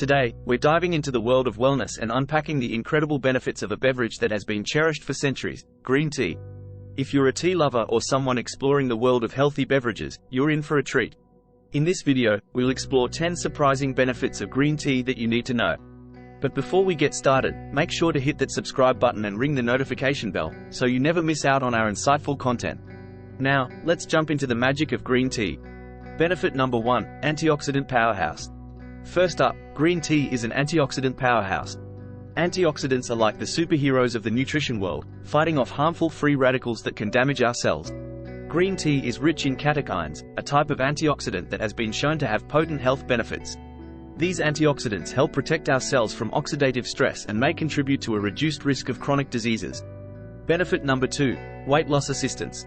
Today, we're diving into the world of wellness and unpacking the incredible benefits of a beverage that has been cherished for centuries, green tea. If you're a tea lover or someone exploring the world of healthy beverages, you're in for a treat. In this video, we'll explore 10 surprising benefits of green tea that you need to know. But before we get started, make sure to hit that subscribe button and ring the notification bell, so you never miss out on our insightful content. Now, let's jump into the magic of green tea. Benefit number 1, antioxidant powerhouse. First up, green tea is an antioxidant powerhouse. Antioxidants are like the superheroes of the nutrition world, fighting off harmful free radicals that can damage our cells. Green tea is rich in catechins, a type of antioxidant that has been shown to have potent health benefits. These antioxidants help protect our cells from oxidative stress and may contribute to a reduced risk of chronic diseases. Benefit number 2, weight loss assistance.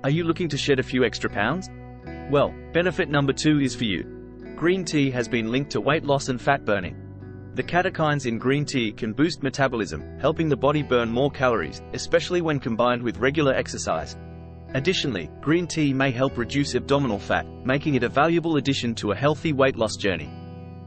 Are you looking to shed a few extra pounds? Well, benefit number 2 is for you. Green tea has been linked to weight loss and fat burning. The catechins in green tea can boost metabolism, helping the body burn more calories, especially when combined with regular exercise. Additionally, green tea may help reduce abdominal fat, making it a valuable addition to a healthy weight loss journey.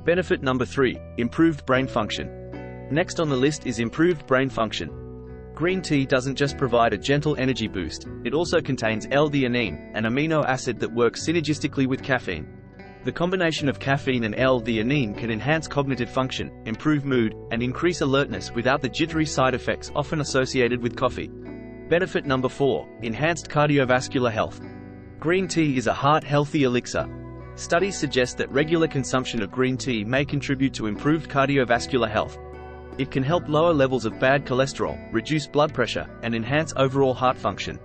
Benefit number 3, improved brain function. Next on the list is improved brain function. Green tea doesn't just provide a gentle energy boost, it also contains L-theanine, an amino acid that works synergistically with caffeine. The combination of caffeine and L-theanine can enhance cognitive function, improve mood, and increase alertness without the jittery side effects often associated with coffee. Benefit number 4, enhanced cardiovascular health. Green tea is a heart-healthy elixir. Studies suggest that regular consumption of green tea may contribute to improved cardiovascular health. It can help lower levels of bad cholesterol, reduce blood pressure, and enhance overall heart function.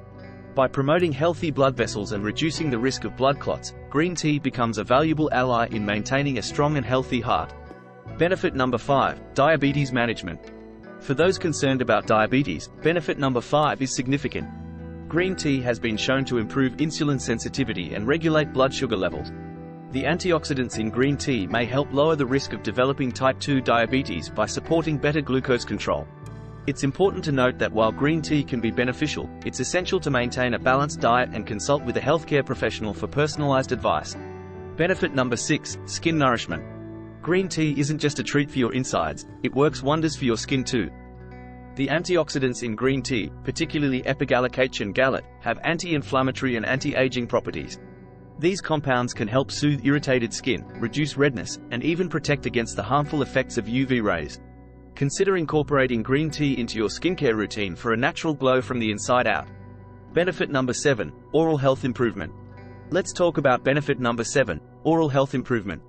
By promoting healthy blood vessels and reducing the risk of blood clots, green tea becomes a valuable ally in maintaining a strong and healthy heart. Benefit number 5, diabetes management. For those concerned about diabetes, benefit number 5 is significant. Green tea has been shown to improve insulin sensitivity and regulate blood sugar levels. The antioxidants in green tea may help lower the risk of developing type 2 diabetes by supporting better glucose control. It's important to note that while green tea can be beneficial, it's essential to maintain a balanced diet and consult with a healthcare professional for personalized advice. Benefit number 6, skin nourishment. Green tea isn't just a treat for your insides, it works wonders for your skin too. The antioxidants in green tea, particularly epigallocatechin and gallet, have anti-inflammatory and anti-aging properties. These compounds can help soothe irritated skin, reduce redness, and even protect against the harmful effects of UV rays. Consider incorporating green tea into your skincare routine for a natural glow from the inside out. Benefit number 7, oral health improvement. Let's talk about benefit number 7, oral health improvement.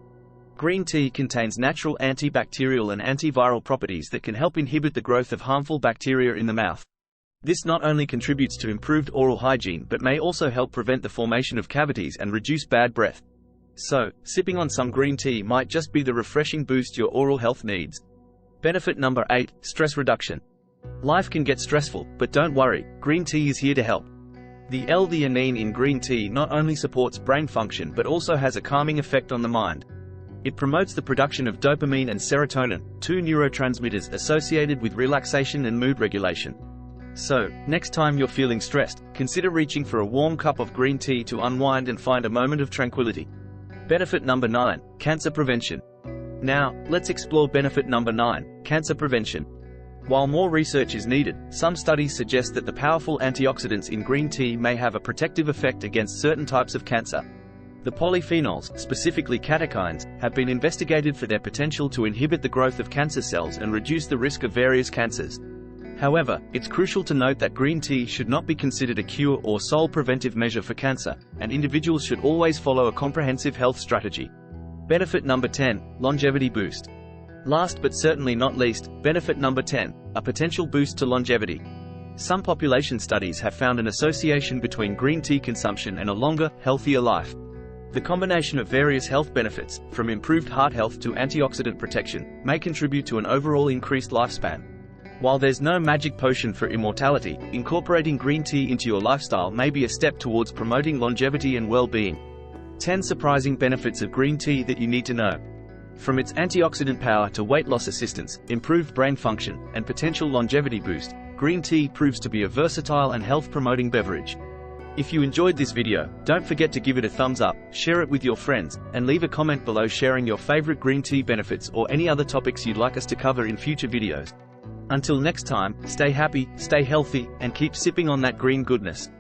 Green tea contains natural antibacterial and antiviral properties that can help inhibit the growth of harmful bacteria in the mouth. This not only contributes to improved oral hygiene but may also help prevent the formation of cavities and reduce bad breath. So, sipping on some green tea might just be the refreshing boost your oral health needs. Benefit number 8, stress reduction. Life can get stressful, but don't worry, green tea is here to help. The L-theanine in green tea not only supports brain function but also has a calming effect on the mind. It promotes the production of dopamine and serotonin, two neurotransmitters associated with relaxation and mood regulation. So, next time you're feeling stressed, consider reaching for a warm cup of green tea to unwind and find a moment of tranquility. Benefit number 9, cancer prevention. Now, let's explore benefit number 9, cancer prevention. While more research is needed, some studies suggest that the powerful antioxidants in green tea may have a protective effect against certain types of cancer. The polyphenols, specifically catechins, have been investigated for their potential to inhibit the growth of cancer cells and reduce the risk of various cancers. However, it's crucial to note that green tea should not be considered a cure or sole preventive measure for cancer, and individuals should always follow a comprehensive health strategy. Benefit number 10, longevity boost. Last but certainly not least, benefit number 10, a potential boost to longevity. Some population studies have found an association between green tea consumption and a longer, healthier life. The combination of various health benefits, from improved heart health to antioxidant protection, may contribute to an overall increased lifespan. While there's no magic potion for immortality, incorporating green tea into your lifestyle may be a step towards promoting longevity and well-being. 10 surprising benefits of green tea that you need to know. From its antioxidant power to weight loss assistance, improved brain function, and potential longevity boost, green tea proves to be a versatile and health-promoting beverage. If you enjoyed this video, don't forget to give it a thumbs up, share it with your friends, and leave a comment below sharing your favorite green tea benefits or any other topics you'd like us to cover in future videos. Until next time, stay happy, stay healthy, and keep sipping on that green goodness.